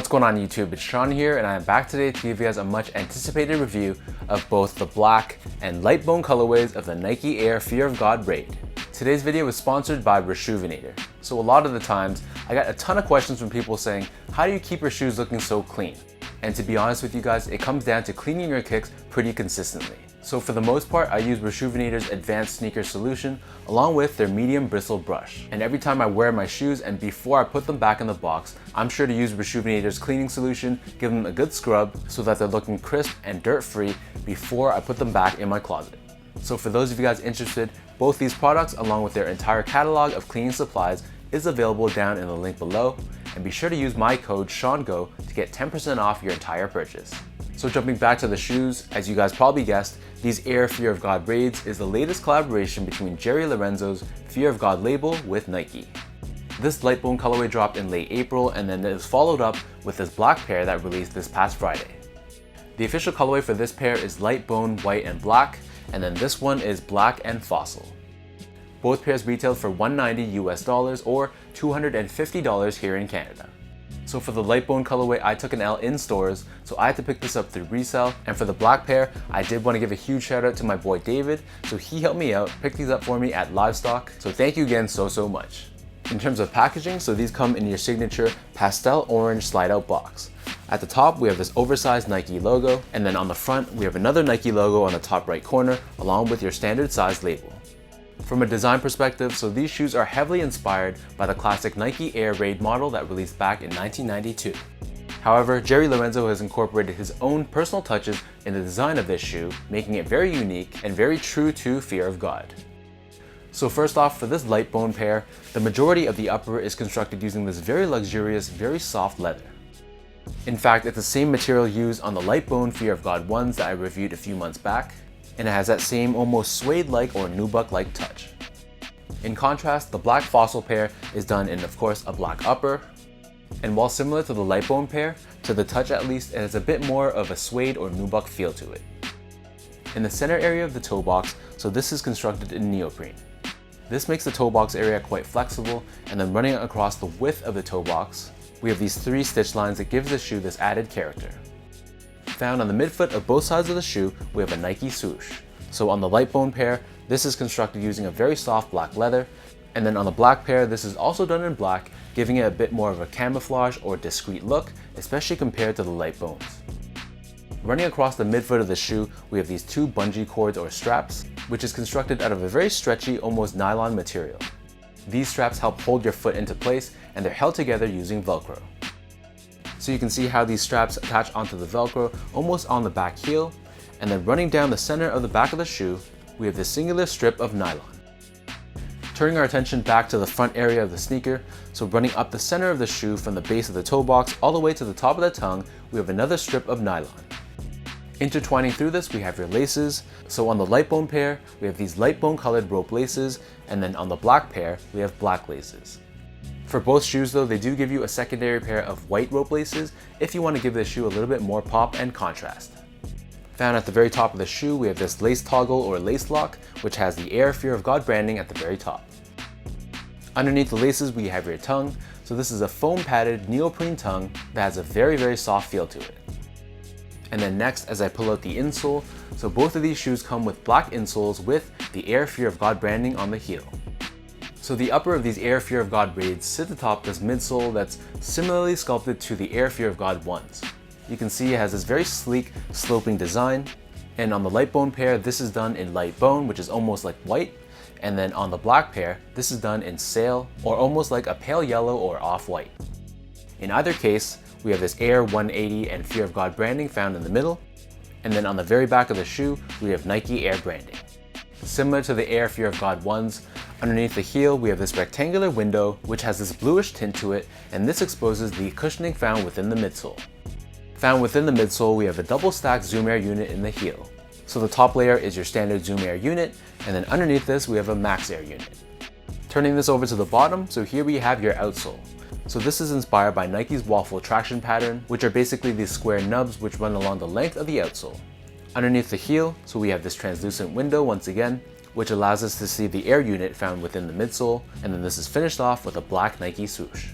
What's going on YouTube? It's Sean here and I am back today to give you guys a much anticipated review of both the black and light bone colorways of the Nike Air Fear of God Raid. Today's video is sponsored by Reshoevn8r. So a lot of the times, I got a ton of questions from people saying, how do you keep your shoes looking so clean? And to be honest with you guys, it comes down to cleaning your kicks pretty consistently. So for the most part, I use Reshoevn8r's advanced sneaker solution along with their medium bristle brush. And every time I wear my shoes and before I put them back in the box, I'm sure to use Reshoevn8r's cleaning solution, give them a good scrub so that they're looking crisp and dirt-free before I put them back in my closet. So for those of you guys interested, both these products along with their entire catalog of cleaning supplies is available down in the link below, and be sure to use my code SEANGO to get 10% off your entire purchase. So jumping back to the shoes, as you guys probably guessed, these Air Fear of God Raids is the latest collaboration between Jerry Lorenzo's Fear of God label with Nike. This light bone colorway dropped in late April and then it was followed up with this black pair that released this past Friday. The official colorway for this pair is light bone, white and black, and then this one is black and fossil. Both pairs retailed for $190 US or $250 here in Canada. So for the light bone colorway, I took an L in stores, so I had to pick this up through resale. And for the black pair, I did want to give a huge shout out to my boy David, so he helped me out, picked these up for me at Livestock. So thank you again so much. In terms of packaging, so these come in your signature pastel orange slide out box. At the top, we have this oversized Nike logo, and then on the front, we have another Nike logo on the top right corner, along with your standard size label. From a design perspective, so these shoes are heavily inspired by the classic Nike Air Raid model that released back in 1992. However, Jerry Lorenzo has incorporated his own personal touches in the design of this shoe, making it very unique and very true to Fear of God. So first off, for this light bone pair, the majority of the upper is constructed using this very luxurious, very soft leather. In fact, it's the same material used on the light bone Fear of God ones that I reviewed a few months back, and it has that same almost suede-like or nubuck-like touch. In contrast, the black fossil pair is done in, of course, a black upper, and while similar to the light bone pair, to the touch at least, it has a bit more of a suede or nubuck feel to it. In the center area of the toe box, so this is constructed in neoprene. This makes the toe box area quite flexible, and then running across the width of the toe box, we have these 3 stitch lines that give the shoe this added character. Found on the midfoot of both sides of the shoe, we have a Nike swoosh. So on the light bone pair, this is constructed using a very soft black leather, and then on the black pair, this is also done in black, giving it a bit more of a camouflage or discreet look, especially compared to the light bones. Running across the midfoot of the shoe, we have these 2 bungee cords or straps, which is constructed out of a very stretchy, almost nylon material. These straps help hold your foot into place, and they're held together using Velcro. So you can see how these straps attach onto the Velcro almost on the back heel, and then running down the center of the back of the shoe, we have this singular strip of nylon. Turning our attention back to the front area of the sneaker, so running up the center of the shoe from the base of the toe box all the way to the top of the tongue, we have another strip of nylon. Intertwining through this, we have your laces. So on the light bone pair, we have these light bone colored rope laces, and then on the black pair, we have black laces. For both shoes though, they do give you a secondary pair of white rope laces if you want to give the shoe a little bit more pop and contrast. Found at the very top of the shoe, we have this lace toggle or lace lock, which has the Air Fear of God branding at the very top. Underneath the laces, we have your tongue. So this is a foam padded neoprene tongue that has a very soft feel to it. And then next, as I pull out the insole, so both of these shoes come with black insoles with the Air Fear of God branding on the heel. So the upper of these Air Fear of God Raids sit atop this midsole that's similarly sculpted to the Air Fear of God ones. You can see it has this very sleek, sloping design. And on the light bone pair, this is done in light bone, which is almost like white. And then on the black pair, this is done in sail, or almost like a pale yellow or off-white. In either case, we have this Air 180 and Fear of God branding found in the middle. And then on the very back of the shoe, we have Nike Air branding. Similar to the Air Fear of God ones, underneath the heel, we have this rectangular window, which has this bluish tint to it, and this exposes the cushioning found within the midsole. Found within the midsole, we have a double stacked Zoom Air unit in the heel. So the top layer is your standard Zoom Air unit, and then underneath this, we have a Max Air unit. Turning this over to the bottom, so here we have your outsole. So this is inspired by Nike's waffle traction pattern, which are basically these square nubs which run along the length of the outsole. Underneath the heel, so we have this translucent window once again, which allows us to see the air unit found within the midsole, and then this is finished off with a black Nike swoosh.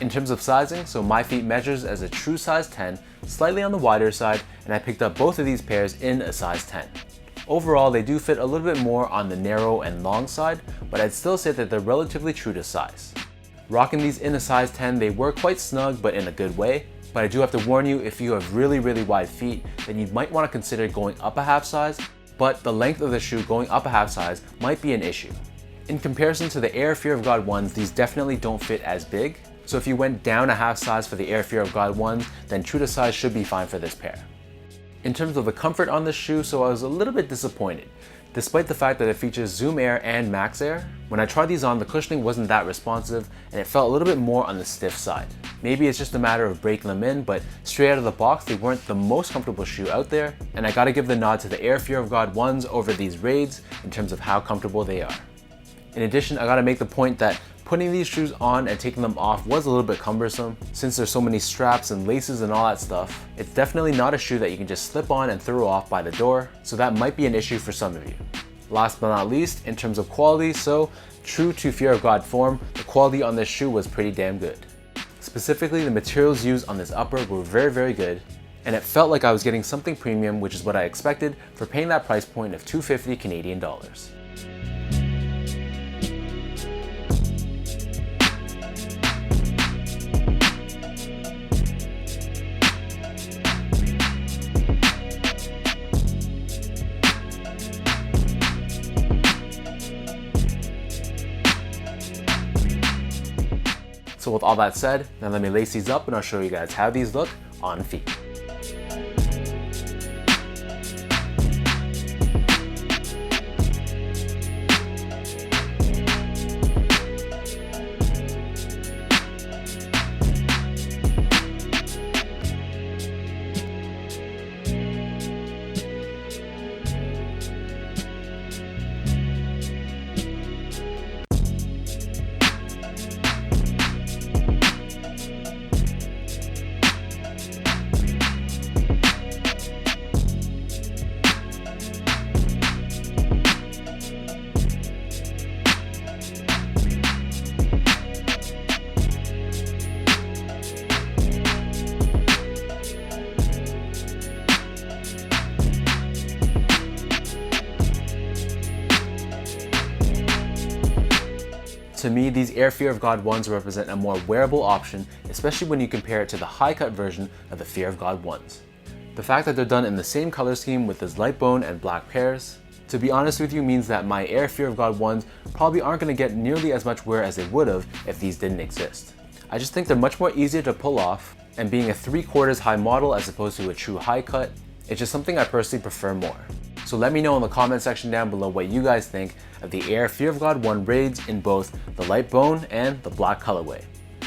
In terms of sizing, so my feet measures as a true size 10, slightly on the wider side, and I picked up both of these pairs in a size 10. Overall, they do fit a little bit more on the narrow and long side, but I'd still say that they're relatively true to size. Rocking these in a size 10, they were quite snug, but in a good way. But I do have to warn you, if you have really wide feet, then you might want to consider going up a half size, but the length of the shoe going up a half size might be an issue. In comparison to the Air Fear of God ones, these definitely don't fit as big. So if you went down a half size for the Air Fear of God ones, then true to size should be fine for this pair. In terms of the comfort on this shoe, so I was a little bit disappointed. Despite the fact that it features Zoom Air and Max Air, when I tried these on, the cushioning wasn't that responsive and it felt a little bit more on the stiff side. Maybe it's just a matter of breaking them in, but straight out of the box, they weren't the most comfortable shoe out there, and I gotta give the nod to the Air Fear of God ones over these Raids in terms of how comfortable they are. In addition, I gotta make the point that putting these shoes on and taking them off was a little bit cumbersome. Since there's so many straps and laces and all that stuff, it's definitely not a shoe that you can just slip on and throw off by the door, so that might be an issue for some of you. Last but not least, in terms of quality, so true to Fear of God form, the quality on this shoe was pretty damn good. Specifically, the materials used on this upper were very good, and it felt like I was getting something premium, which is what I expected for paying that price point of $250 Canadian dollars. So with all that said, now let me lace these up and I'll show you guys how these look on feet. To me, these Air Fear of God ones represent a more wearable option, especially when you compare it to the high cut version of the Fear of God ones. The fact that they're done in the same color scheme with this light bone and black pairs, to be honest with you, means that my Air Fear of God ones probably aren't going to get nearly as much wear as they would have if these didn't exist. I just think they're much more easier to pull off, and being a 3/4 high model as opposed to a true high cut, it's just something I personally prefer more. So let me know in the comment section down below what you guys think of the Air Fear of God 1 Raids in both the light bone and the black colorway.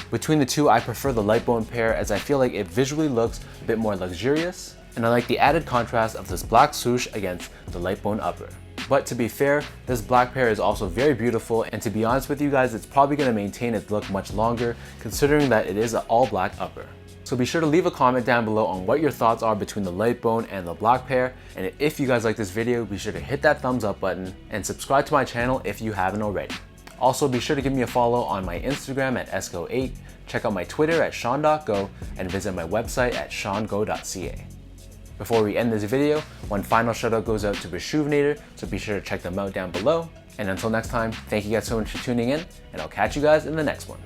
Between the two, I prefer the light bone pair as I feel like it visually looks a bit more luxurious, and I like the added contrast of this black swoosh against the light bone upper. But to be fair, this black pair is also very beautiful, and to be honest with you guys, it's probably going to maintain its look much longer considering that it is an all black upper. So be sure to leave a comment down below on what your thoughts are between the light bone and the black pair, and if you guys like this video, be sure to hit that thumbs up button and subscribe to my channel if you haven't already. Also, be sure to give me a follow on my Instagram at esco8, check out my Twitter at sean.go, and visit my website at seango.ca. Before we end this video, one final shout out goes out to Reshoevnator, so be sure to check them out down below. And until next time, thank you guys so much for tuning in, and I'll catch you guys in the next one.